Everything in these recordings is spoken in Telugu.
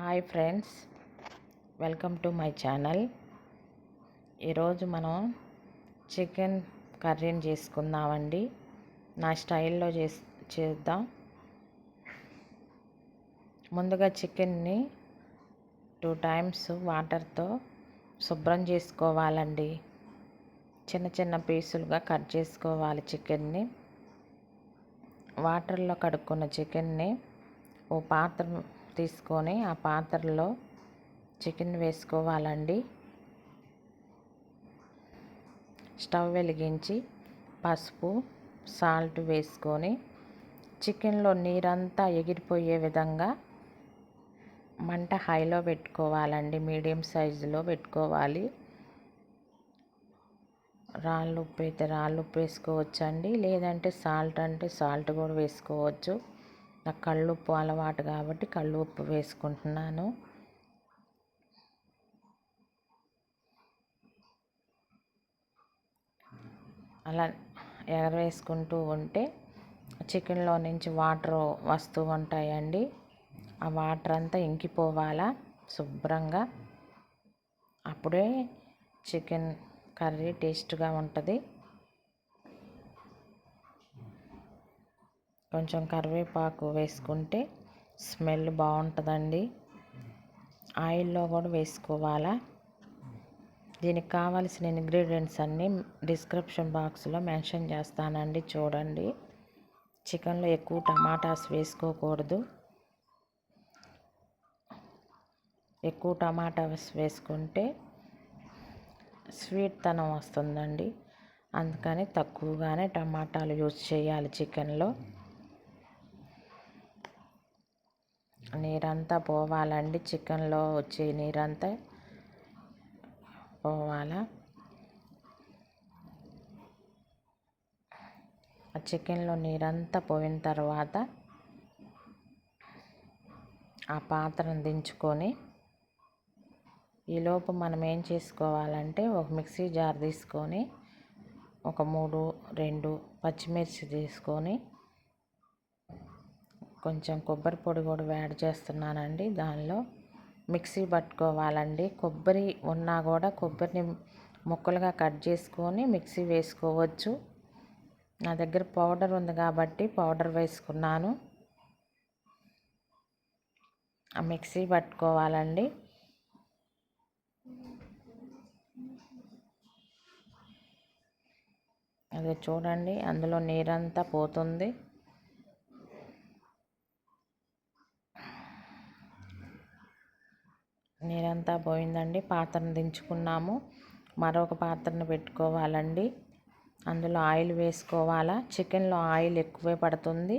Hi friends, welcome to my channel. ఈరోజు మనం చికెన్ కర్రీని చేసుకుందామండి. నా స్టైల్లో చేద్దాం. ముందుగా చికెన్ని 2 టైమ్స్ వాటర్తో శుభ్రం చేసుకోవాలండి. చిన్న చిన్న పీసులుగా కట్ చేసుకోవాలి. చికెన్ని వాటర్లో కడుక్కున్న చికెన్ని ఓ పాత్ర తీసుకొని ఆ పాత్రలో చికెన్ వేసుకోవాలండి. స్టవ్ వెలిగించి పసుపు, సాల్ట్ వేసుకొని చికెన్లో నీరంతా ఎగిరిపోయే విధంగా మంట హైలో పెట్టుకోవాలండి. మీడియం సైజులో పెట్టుకోవాలి. రాళ్ళు ఉప్పు అయితే రాళ్ళు ఉప్పు వేసుకోవచ్చండి, లేదంటే సాల్ట్ అంటే సాల్ట్ కూడా వేసుకోవచ్చు. నాకు కళ్ళుప్పు అలవాటు కాబట్టి కళ్ళు ఉప్పు వేసుకుంటున్నాను. అలా ఎగరవేసుకుంటూ ఉంటే చికెన్లో నుంచి వాటర్ వస్తూ ఉంటాయండి. ఆ వాటర్ అంతా ఇంకిపోవాలా శుభ్రంగా. అప్పుడే చికెన్ కర్రీ టేస్ట్గా ఉంటుంది. కొంచెం కరివేపాకు వేసుకుంటే స్మెల్ బాగుంటుందండి. ఆయిల్లో కూడా వేసుకోవాలా. దీనికి కావాల్సిన ఇంగ్రీడియంట్స్ అన్నీ డిస్క్రిప్షన్ బాక్స్లో మెన్షన్ చేస్తానండి, చూడండి. చికెన్లో ఎక్కువ టమాటాస్ వేసుకోకూడదు. ఎక్కువ టమాటాస్ వేసుకుంటే స్వీట్ తనం వస్తుందండి. అందుకని తక్కువగానే టమాటాలు యూజ్ చేయాలి. చికెన్లో నీరంతా పోవాలండి. చికెన్లో వచ్చే నీరంతా పోవాలా. ఆ చికెన్లో నీరంతా పోయిన తర్వాత ఆ పాత్రను దించుకొని ఈలోపు మనం ఏం చేసుకోవాలంటే ఒక మిక్సీ జార్ తీసుకొని ఒక 2 పచ్చిమిర్చి తీసుకొని కొంచెం కొబ్బరి పొడి కూడా యాడ్ చేస్తున్నానండి. దానిలో మిక్సీ పట్టుకోవాలండి. కొబ్బరి ఉన్నా కూడా కొబ్బరిని ముక్కలుగా కట్ చేసుకొని మిక్సీ వేసుకోవచ్చు. నా దగ్గర పౌడర్ ఉంది కాబట్టి పౌడర్ వేసుకున్నాను. ఆ మిక్సీ పట్టుకోవాలండి. అది చూడండి, అందులో నీరంతా పోతుంది. నీరంతా పోయిందండి. పాత్రను దించుకున్నాము. మరొక పాత్రను పెట్టుకోవాలండి. అందులో ఆయిల్ వేసుకోవాలా. చికెన్లో ఆయిల్ ఎక్కువే పడుతుంది,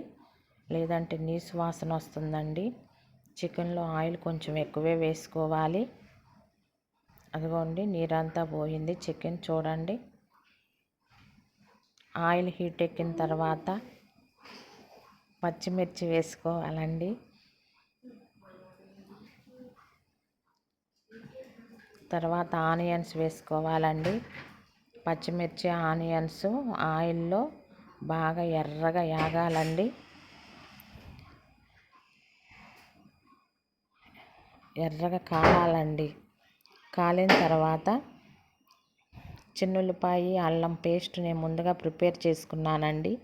లేదంటే నీసు వాసన వస్తుందండి. చికెన్లో ఆయిల్ కొంచెం ఎక్కువే వేసుకోవాలి. అదిగోండి, నీరంతా పోయింది. చికెన్ చూడండి. ఆయిల్ హీట్ ఎక్కిన తర్వాత పచ్చిమిర్చి వేసుకోవాలండి. తర్వాత ఆనియన్స్ వేసుకోవాలండి. పచ్చిమిర్చి, ఆనియన్స్ ఆయిల్లో బాగా ఎర్రగా యాగాలండి. ఎర్రగా కాలాలండి. కాలిన తర్వాత చిన్నుల్లిపాయ, అల్లం పేస్ట్ నేను ముందుగా ప్రిపేర్ చేసుకున్నానండి.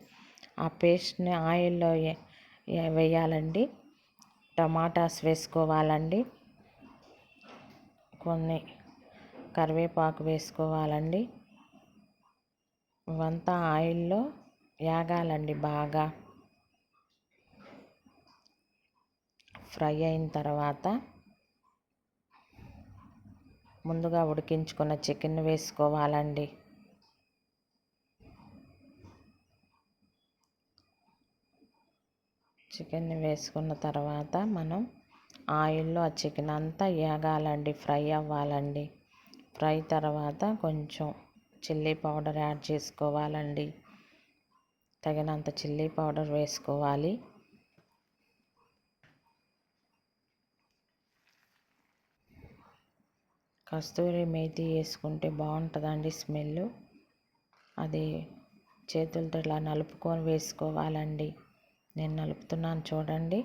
ఆ పేస్ట్ని ఆయిల్లో వేయాలండి. టమాటాస్ వేసుకోవాలండి. కొన్ని కరివేపాకు వేసుకోవాలండి. ఇవంతా ఆయిల్లో యాగాలండి. బాగా ఫ్రై అయిన తర్వాత ముందుగా ఉడికించుకున్న చికెన్ వేసుకోవాలండి. చికెన్ని వేసుకున్న తర్వాత మనం ఆయిల్లో ఆ చికెన్ అంతా వేగాలండి, ఫ్రై అవ్వాలండి. ఫ్రై తర్వాత కొంచెం చిల్లీ పౌడర్ యాడ్ చేసుకోవాలండి. తగినంత చిల్లీ పౌడర్ వేసుకోవాలి. కస్తూరి మేతి వేసుకుంటే బాగుంటుందండి స్మెల్. అది చేతులతో ఇలా నలుపుకొని వేసుకోవాలండి. నేను నలుపుతున్నాను చూడండి.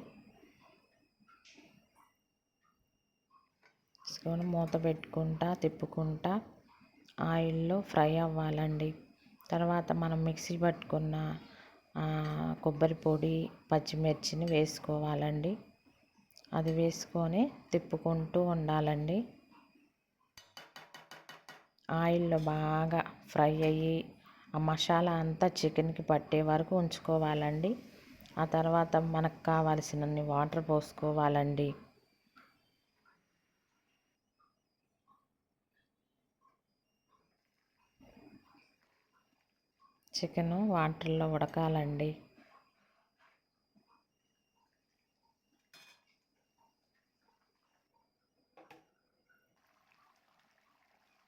వేసుకొని మూత పెట్టుకుంటా తిప్పుకుంటా ఆయిల్లో ఫ్రై అవ్వాలండి. తర్వాత మనం మిక్సీ పట్టుకున్న కొబ్బరి పొడి పచ్చిమిర్చిని వేసుకోవాలండి. అది వేసుకొని తిప్పుకుంటూ ఉండాలండి. ఆయిల్లో బాగా ఫ్రై అయ్యి ఆ మసాలా అంతా చికెన్కి పట్టే వరకు ఉంచుకోవాలండి. ఆ తర్వాత మనకు కావాల్సినన్ని వాటర్ పోసుకోవాలండి. చికెను వాటర్లో ఉడకాలండి.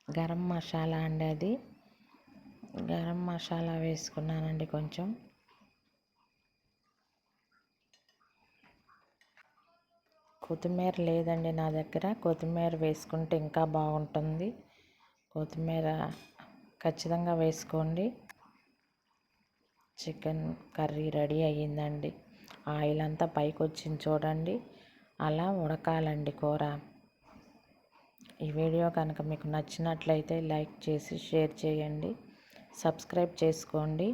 గరం మసాలా అండి, అది గరం మసాలా వేసుకున్నానండి. కొంచెం కొత్తిమీర లేదండి నా దగ్గర. కొత్తిమీర వేసుకుంటే ఇంకా బాగుంటుంది. కొత్తిమీర ఖచ్చితంగా వేసుకోండి. చికెన్ కర్రీ రెడీ అయ్యిందండి. ఆయిల్ అంతా పైకి వచ్చింది చూడండి. అలా ఉడకాలండి కూర. ఈ వీడియో కనుక మీకు నచ్చినట్లయితే లైక్ చేసి షేర్ చేయండి. సబ్స్క్రైబ్ చేసుకోండి.